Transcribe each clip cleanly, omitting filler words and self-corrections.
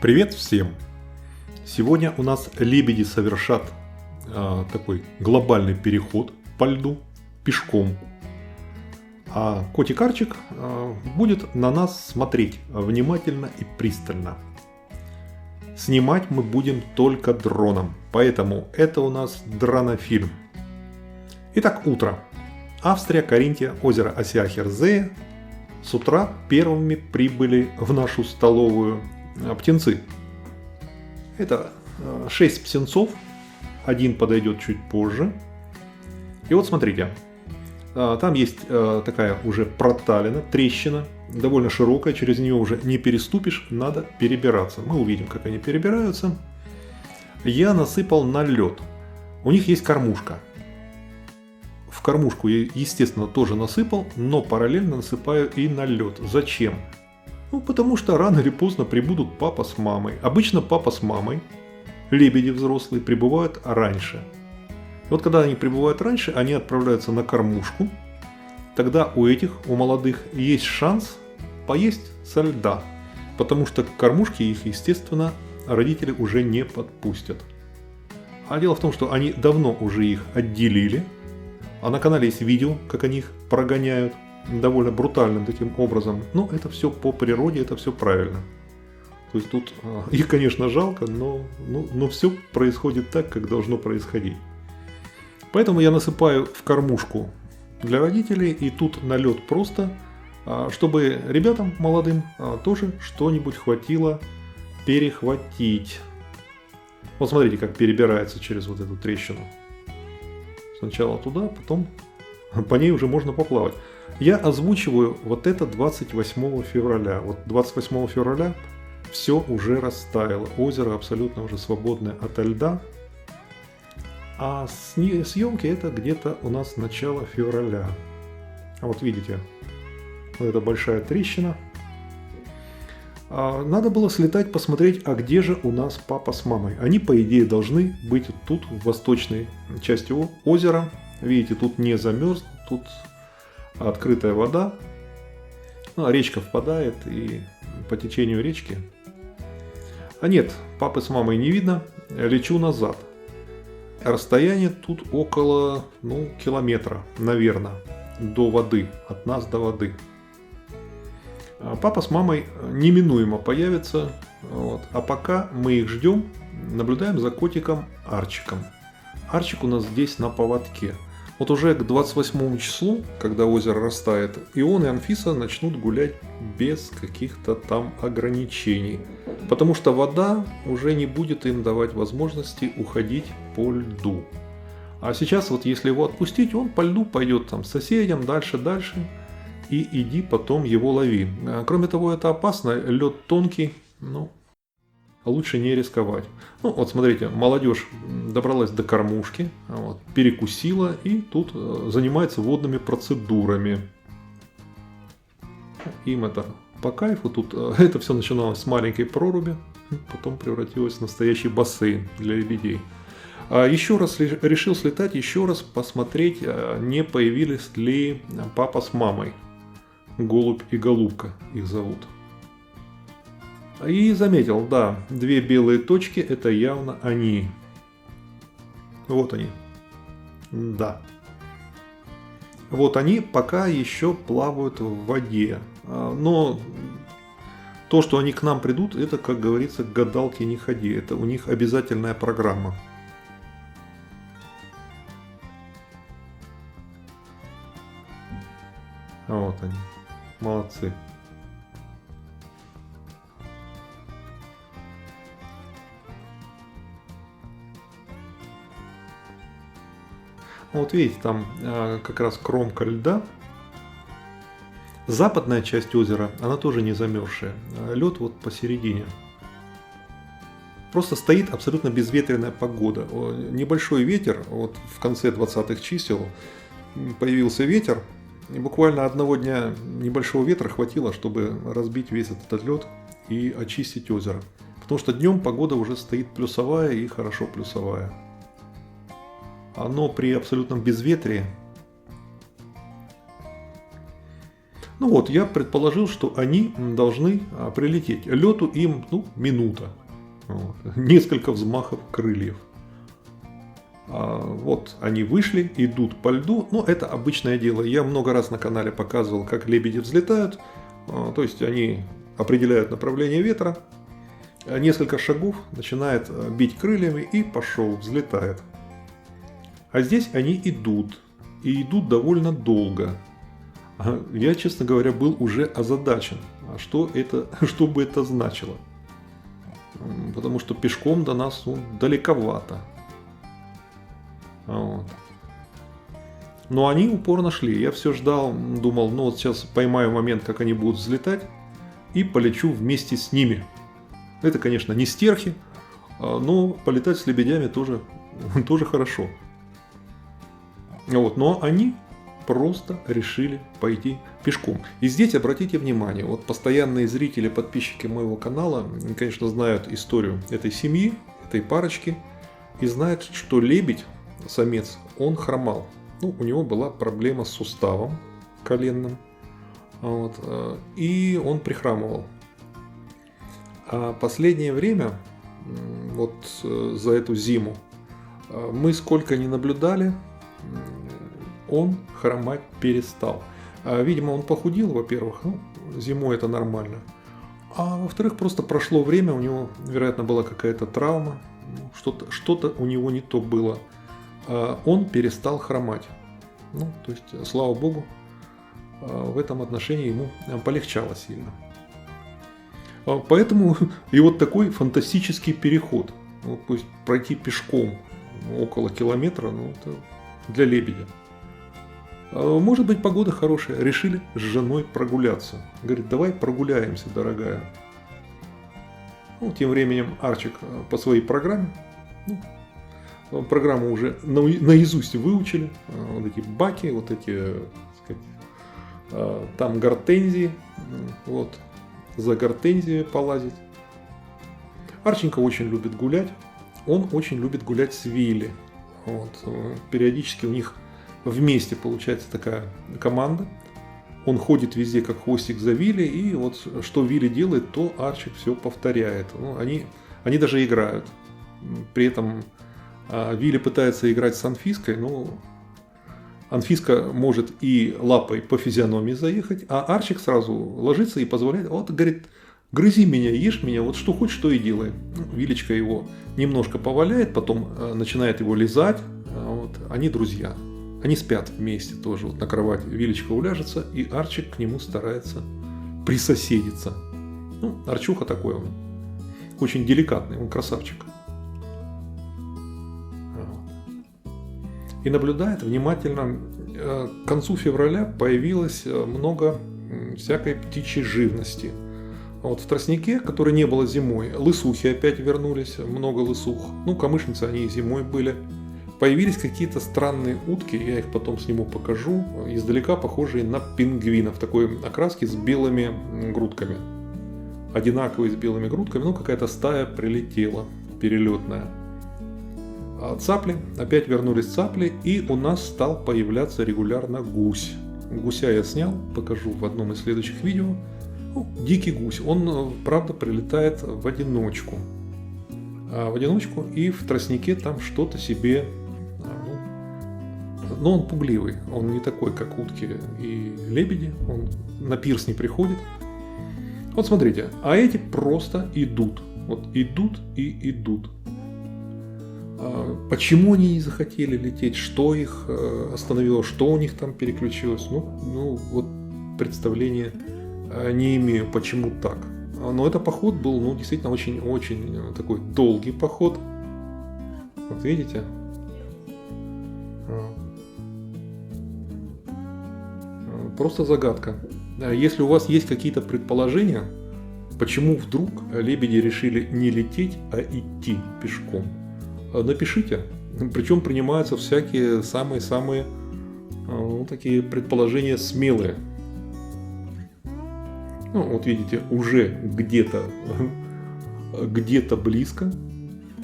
Привет всем! Сегодня у нас лебеди совершат такой глобальный переход по льду пешком. А котик Арчик будет на нас смотреть внимательно и пристально. Снимать мы будем только дроном, поэтому это у нас дронофильм. Итак, утро. Австрия, Каринтия, озеро Осиахерзее. С утра первыми прибыли в нашу столовую птенцы. Это 6 птенцов, один подойдет чуть позже. И вот смотрите, там есть такая уже проталина, трещина, довольно широкая, через нее уже не переступишь, надо перебираться. Мы увидим, как они перебираются. Я насыпал на лед. У них есть кормушка. В кормушку я, естественно, тоже насыпал, но параллельно насыпаю и на лед. Зачем? Ну, потому что рано или поздно прибудут папа с мамой. Обычно папа с мамой, лебеди взрослые, прибывают раньше. И вот когда они прибывают раньше, они отправляются на кормушку. Тогда у молодых, есть шанс поесть со льда. Потому что к кормушке их, естественно, родители уже не подпустят. А дело в том, что они давно уже их отделили. А на канале есть видео, как они их прогоняют. Довольно брутальным таким образом. Но это все по природе, это все правильно. То есть тут их, конечно, жалко, но все происходит так, как должно происходить. Поэтому я насыпаю в кормушку для родителей, и тут на лед просто, чтобы ребятам молодым тоже что-нибудь хватило перехватить. Вот смотрите, как перебирается через вот эту трещину. Сначала туда, потом по ней уже можно поплавать. Я озвучиваю вот это 28 февраля. Вот 28 февраля все уже растаяло. Озеро абсолютно уже свободное ото льда. А съемки это где-то у нас начало февраля. А вот видите, вот эта большая трещина. Надо было слетать, посмотреть, а где же у нас папа с мамой. Они, по идее, должны быть тут, в восточной части озера. Видите, тут не замерз, тут открытая вода. Речка впадает, и по течению речки. А нет, папы с мамой не видно. Лечу назад. Расстояние тут около километра, наверное, до воды. От нас до воды. Папа с мамой неминуемо появятся. Вот. А пока мы их ждем, наблюдаем за котиком Арчиком. Арчик у нас здесь на поводке. Вот уже к 28 числу, когда озеро растает, и он, и Анфиса начнут гулять без каких-то там ограничений. Потому что вода уже не будет им давать возможности уходить по льду. А сейчас вот если его отпустить, он по льду пойдет там с соседям дальше. И иди потом его лови. Кроме того, это опасно, лед тонкий, лучше не рисковать. Вот смотрите, молодежь добралась до кормушки, перекусила и тут занимается водными процедурами. Им это по кайфу. Тут это все начиналось с маленькой проруби, потом превратилось в настоящий бассейн для лебедей. Еще раз решил слетать, еще раз посмотреть, не появились ли папа с мамой. Голубь и голубка их зовут. И заметил, да, две белые точки, это явно они. Вот они. Да. Вот они пока еще плавают в воде. Но то, что они к нам придут, это, как говорится, к гадалке не ходи. Это у них обязательная программа. Вот они. Молодцы. Вот видите, там как раз кромка льда. Западная часть озера, она тоже не замерзшая. Лед вот посередине. Просто стоит абсолютно безветренная погода. Небольшой ветер, вот в конце 20-х чисел появился ветер. И буквально одного дня небольшого ветра хватило, чтобы разбить весь этот лед и очистить озеро. Потому что днем погода уже стоит плюсовая и хорошо плюсовая. Но при абсолютном безветрии Ну вот, я предположил, что они должны прилететь. Лету им, минута. Вот. Несколько взмахов крыльев. Вот они вышли, идут по льду. Ну, это обычное дело. Я много раз на канале показывал, как лебеди взлетают. То есть они определяют направление ветра. Несколько шагов, начинает бить крыльями и пошел, взлетает. А здесь они идут. И идут довольно долго. Я, честно говоря, был уже озадачен. А что бы это значило? Потому что пешком до нас далековато. Вот. Но они упорно шли. Я все ждал, думал, вот сейчас поймаю момент, как они будут взлетать, и полечу вместе с ними. Это, конечно, не стерхи, но полетать с лебедями тоже хорошо. Вот. Но они просто решили пойти пешком. И здесь обратите внимание, вот постоянные зрители, подписчики моего канала, конечно, знают историю этой семьи, этой парочки, и знают, что лебедь, самец, он хромал. У него была проблема с суставом коленным, вот, и он прихрамывал. А последнее время, вот за эту зиму, мы сколько ни наблюдали, он хромать перестал. Видимо, он похудел, во-первых, зимой это нормально. А во-вторых, просто прошло время, у него, вероятно, была какая-то травма, что-то у него не то было. Он перестал хромать. То есть, слава богу, в этом отношении ему полегчало сильно. Поэтому и вот такой фантастический переход. Пусть пройти пешком около километра, это для лебедя. Может быть, погода хорошая. Решили с женой прогуляться. Говорит, давай прогуляемся, дорогая. Тем временем Арчик по своей программе. Программу уже наизусть выучили. Вот эти баки, вот эти, так сказать, там гортензии. Вот. За гортензиями полазить. Арченька очень любит гулять. Он очень любит гулять с Вилли. Вот. Периодически у них вместе получается такая команда. Он ходит везде как хвостик за Вилли. И вот что Вилли делает, то Арчик все повторяет. Они даже играют. При этом Вилли пытается играть с Анфиской. Анфиска может и лапой по физиономии заехать, а Арчик сразу ложится и позволяет. Вот, говорит, грызи меня, ешь меня, вот что хочешь, то и делай. Вилечка его немножко поваляет, потом начинает его лизать. Вот. Они друзья. Они спят вместе тоже. Вот на кровать Вилечка уляжется, и Арчик к нему старается присоседиться. Арчуха такой он. Очень деликатный, он красавчик. И наблюдает внимательно. К концу февраля появилось много всякой птичьей живности. Вот в тростнике, который не было зимой, лысухи опять вернулись, много лысух. Камышницы они и зимой были. Появились какие-то странные утки, я их потом сниму, покажу, издалека похожие на пингвинов, такой окраски с белыми грудками. Одинаковые с белыми грудками, какая-то стая прилетела, перелетная. Цапли, опять вернулись цапли, и у нас стал появляться регулярно гусь. Гуся я снял, покажу в одном из следующих видео. Дикий гусь, он, правда, прилетает в одиночку. И в тростнике там что-то себе... Но он пугливый, он не такой, как утки и лебеди, он на пирс не приходит. Вот смотрите, а эти просто идут. Вот идут и идут. Почему они не захотели лететь, что их остановило, что у них там переключилось, вот представления не имею, почему так. Но это поход был, действительно очень-очень такой долгий поход. Вот видите? Просто загадка. Если у вас есть какие-то предположения, почему вдруг лебеди решили не лететь, а идти пешком, напишите. Причем принимаются всякие самые-самые такие предположения смелые. Вот видите, уже где-то близко.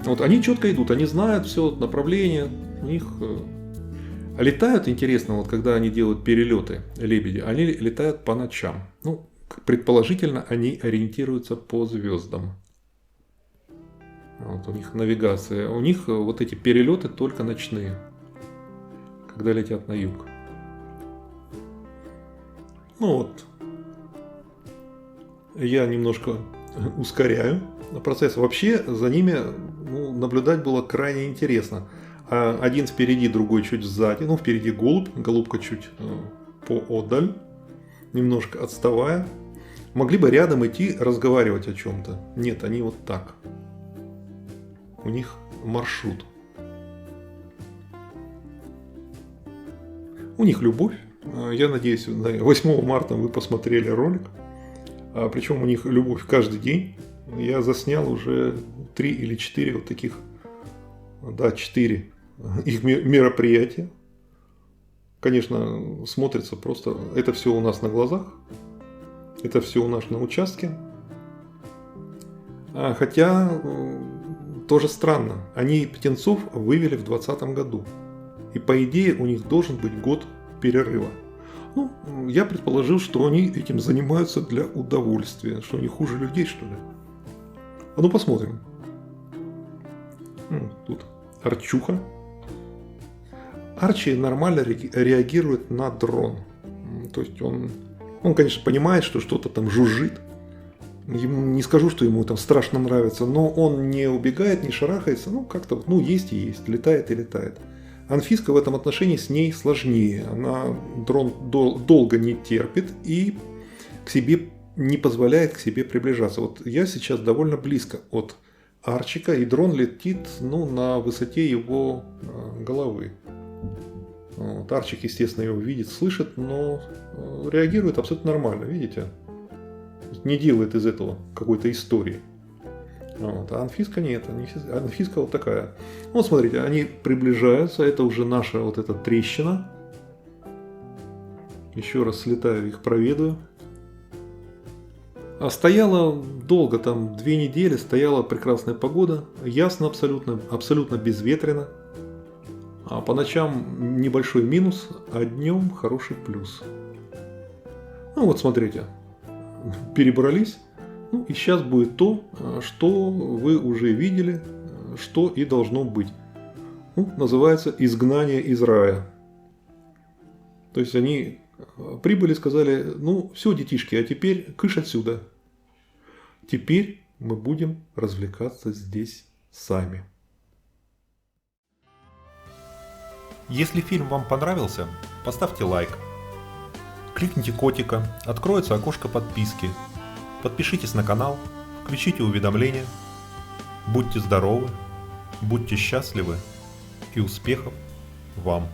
Вот они четко идут, они знают все направление, у них Летают, интересно, вот когда они делают перелеты, лебеди, они летают по ночам. Ну, предположительно, они ориентируются по звездам. Вот у них навигация. У них вот эти перелеты только ночные, когда летят на юг. Ну вот. Я немножко ускоряю процесс. Вообще за ними наблюдать было крайне интересно. Один впереди, другой чуть сзади. Ну, впереди голубь, голубка чуть поодаль, немножко отставая. Могли бы рядом идти, разговаривать о чем-то. Нет, они вот так. У них маршрут. У них любовь. Я надеюсь, 8 марта вы посмотрели ролик. Причем у них любовь каждый день. Я заснял уже 3 или 4 вот таких, да, 4 их мероприятия. Конечно, смотрится просто, это все у нас на глазах. Это все у нас на участке. Хотя, тоже странно. Они птенцов вывели в 2020 году. И по идее у них должен быть год перерыва. Ну, я предположил, что они этим занимаются для удовольствия. Что они хуже людей, что ли? А ну посмотрим. Тут Арчуха. Арчи нормально реагирует на дрон. То есть он, конечно, понимает, что что-то там жужжит. Не скажу, что ему там страшно нравится, но он не убегает, не шарахается. Ну, как-то, есть и есть. Летает и летает. Анфиска в этом отношении с ней сложнее. Она дрон долго не терпит и к себе не позволяет к себе приближаться. Вот я сейчас довольно близко от Арчика, и дрон летит на высоте его головы. Вот. Арчик, естественно, его видит, слышит, но реагирует абсолютно нормально, видите? Не делает из этого какой-то истории. Вот. А Анфиска нет, Анфиска вот такая. Вот смотрите, они приближаются, это уже наша вот эта трещина. Еще раз слетаю, их проведаю. А стояла долго, там 2 недели, стояла прекрасная погода, ясно абсолютно, абсолютно безветренно. А по ночам небольшой минус, а днем хороший плюс. Ну вот смотрите, перебрались. Ну и сейчас будет то, что вы уже видели, что и должно быть. Называется изгнание из рая. То есть они прибыли, сказали, все, детишки, а теперь кыш отсюда. Теперь мы будем развлекаться здесь сами. Если фильм вам понравился, поставьте лайк. Кликните котика, откроется окошко подписки. Подпишитесь на канал, включите уведомления. Будьте здоровы, будьте счастливы и успехов вам!